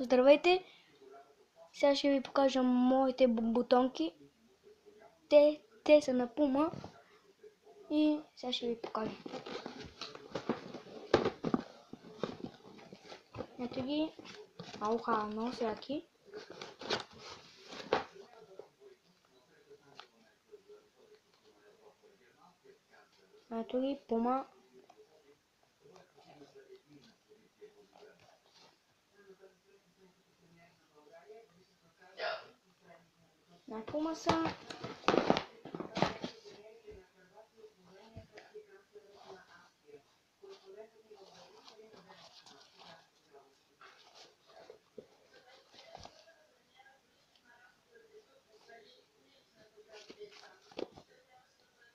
Здравейте! Сега ще ви покажа моите бутонки. Те са на Puma и сега ще ви покажа. Ето ги. Ауха, много са яки. Ето ги, Puma. На Puma са.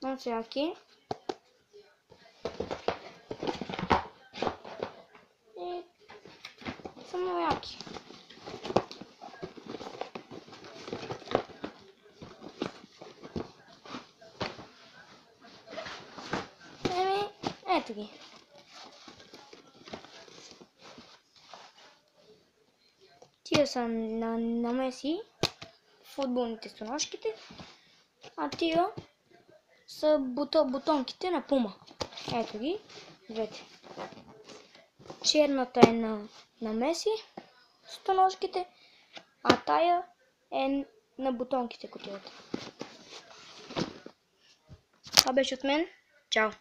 Много са яки. И са много яки. Ето ги. Тия са на Меси, футболните стоножките, а тия са бутонките на Puma. Ето ги, двете. Черната е на Меси, стоножките, а тая е на бутонките кутията. Това беше от мен. Чао!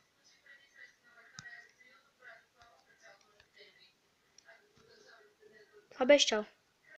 Това беше чао!